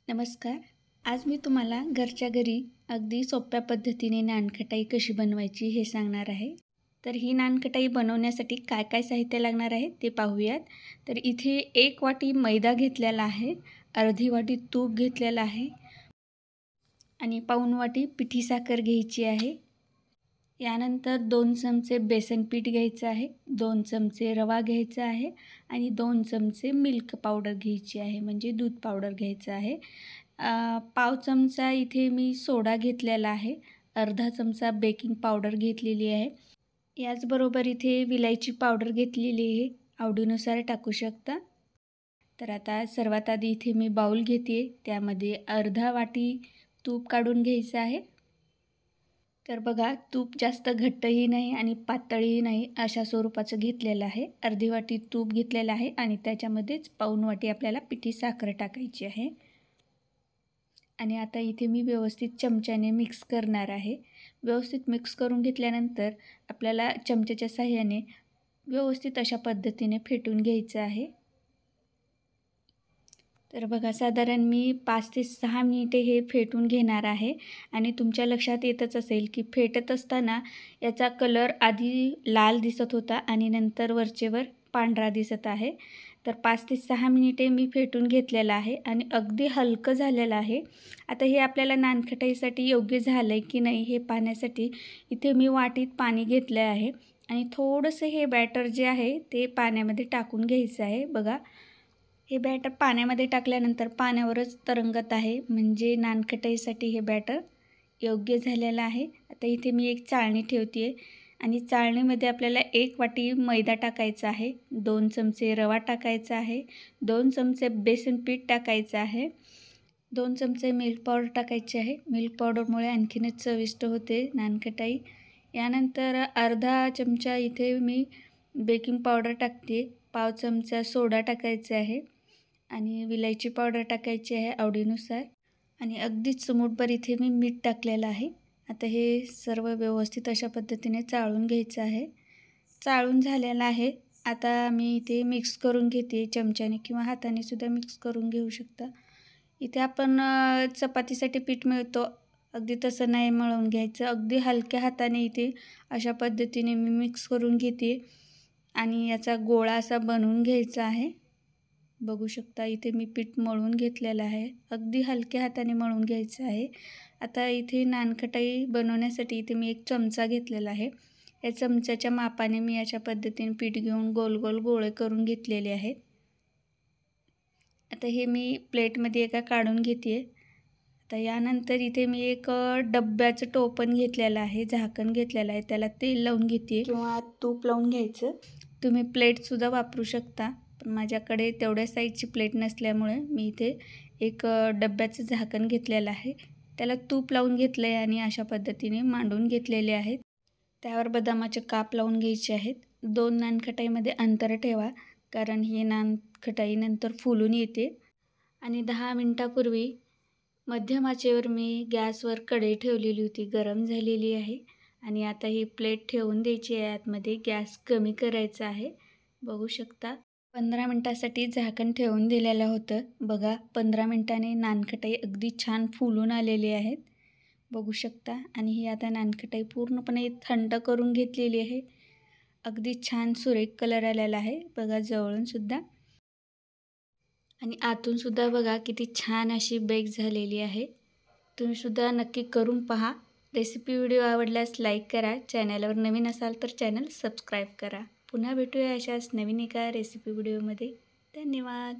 नमस्कार. आज मी तुम्हाला घरच्या घरी अगदी सोप्या पद्धतीने नानखटाई कशी बनवायची हे सांगणार आहे. तर ही नानखटाई बनवण्यासाठी काय काय साहित्य लागणार आहे ते पाहूयात. तर इथे 1 वाटी मैदा घेतलेला आहे, अर्धी वाटी तूप घेतलेलं आहे आणि पाऊण वाटी पिठी साखर घ्यायची आहे. यानंतर 2 चमचे बेसन पीठ घ्यायचं आहे, 2 चमचे रवा घ्यायचा आहे आणि 2 चमचे मिल्क पावडर घ्यायची आहे, म्हणजे दूध पावडर घ्यायचं आहे. पाव चमचा इथे मी सोडा घेतलेला आहे, अर्धा चमचा बेकिंग पावडर घेतलेली आहे. याचबरोबर इथे विलायची पावडर घेतलेली आहे, आवडीनुसार टाकू शकता. तर आता सर्वात आधी इथे मी बाउल घेते, त्यामध्ये अर्धा वाटी तूप काढून घ्यायचं आहे. तर बघा, तूप जास्त घट्टही नाही आणि पातळही नाही अशा स्वरूपाचं घेतलेलं आहे. अर्धी वाटी तूप घेतलेलं आहे आणि त्याच्यामध्येच पाऊण वाटी आपल्याला पिठी साखर टाकायची आहे. आणि आता इथे मी व्यवस्थित चमच्याने मिक्स करणार आहे. व्यवस्थित मिक्स करून घेतल्यानंतर आपल्याला चमच्याच्या साहाय्याने व्यवस्थित अशा पद्धतीने फेटून घ्यायचं आहे. तर बघा, साधारण मी 5 ते 6 मिनिटे हे फेटून घेणार आहे. आणि तुमच्या लक्षात येतच असेल की फेटत असताना याचा कलर आधी लाल दिसत होता आणि नंतर वरचेवर पांढरा दिसत आहे. तर 5 ते 6 मिनिटे मी फेटून घेतलेलं आहे आणि अगदी हलकं झालेलं आहे. आता हे आपल्याला नानखटाईसाठी योग्य झालं आहे की नाही हे पाहण्यासाठी इथे मी वाटीत पाणी घेतलं आहे आणि थोडंसं हे बॅटर जे आहे ते पाण्यामध्ये टाकून घ्यायचं आहे. बघा, हे बॅटर पाण्यामध्ये टाकल्यानंतर पाण्यावरच तरंगत आहे, म्हणजे नानखटाईसाठी हे बॅटर योग्य झालेलं आहे. आता इथे मी एक चाळणी ठेवते आहे आणि चाळणीमध्ये आपल्याला 1 वाटी मैदा टाकायचा आहे, 2 चमचे रवा टाकायचा आहे, 2 चमचे बेसन पीठ टाकायचं आहे, 2 चमचे मिल्क पावडर टाकायची आहे. मिल्क पावडरमुळे आणखीनच चविष्ट होते नानखटाई. यानंतर अर्धा चमचा इथे मी बेकिंग पावडर टाकते, पाव चमचा सोडा टाकायचा आहे आणि विलायची पावडर टाकायची आहे आवडीनुसार आणि अगदीच चिमूटभर इथे मी मीठ टाकलेलं आहे. आता हे सर्व व्यवस्थित अशा पद्धतीने चाळून घ्यायचं आहे. चाळून झालेलं आहे. आता मी इथे मिक्स करून घेते चमच्याने किंवा हाताने सुद्धा मिक्स करून घेऊ शकता. इथे आपण चपातीसाठी पीठ मिळतो अगदी तसं नाही मळून घ्यायचं, अगदी हलक्या हाताने इथे अशा पद्धतीने मी मिक्स करून घेते आणि याचा गोळा असा बनवून घ्यायचा आहे. बघू शकता इथे मी पीठ मळून घेतलेलं आहे, अगदी हलक्या हाताने मळून घ्यायचं आहे. आता इथे नानखटाई बनवण्यासाठी इथे मी एक चमचा घेतलेला आहे. या चमच्याच्या मापाने मी अशा पद्धतीने पीठ घेऊन गोल गोल गोळे करून घेतलेले आहेत. आता हे मी प्लेटमध्ये एका काढून घेते. आता यानंतर इथे मी एक डब्याचं टोपण घेतलेलं आहे, झाकण घेतलेलं आहे, त्याला तेल लावून घेते किंवा तूप लावून घ्यायचं. तुम्ही प्लेटसुद्धा वापरू शकता, पण माझ्याकडे तेवढ्या साईजची प्लेट नसल्यामुळे मी इथे एक डब्याचं झाकण घेतलेलं आहे, त्याला तूप लावून घेतलं आहे आणि अशा पद्धतीने मांडून घेतलेले आहेत. त्यावर बदामाचे काप लावून घ्यायचे आहेत. 2 नानखटाईमध्ये अंतर ठेवा, कारण ही नानखटाई नंतर फुलून येते. आणि 10 मिनटापूर्वी मध्यम आचेवर मी गॅसवर कढई ठेवलेली होती, गरम झालेली आहे आणि आता ही प्लेट ठेवून द्यायची आहे आतमध्ये. गॅस कमी करायचा आहे. बघू शकता 15 मिनटासाठी झाकण ठेवून दिलेलं होतं. बघा, 15 मिनटाने नानखटाई अगदी छान फुलून आलेली आहेत, बघू शकता. आणि ही आता नानखटाई पूर्णपणे थंड करून घेतलेली आहे. अगदी छान सुरेख कलर आलेला आहे, बघा जवळूनसुद्धा. आणि आतूनसुद्धा बघा किती छान अशी बेक झालेली आहे. तुम्हीसुद्धा नक्की करून पहा. रेसिपी व्हिडिओ आवडल्यास लाईक करा, चॅनलवर नवीन असाल तर चॅनल सबस्क्राईब करा. पुन्हा भेटूया अशाच नवीन एका रेसिपी व्हिडिओमध्ये. धन्यवाद.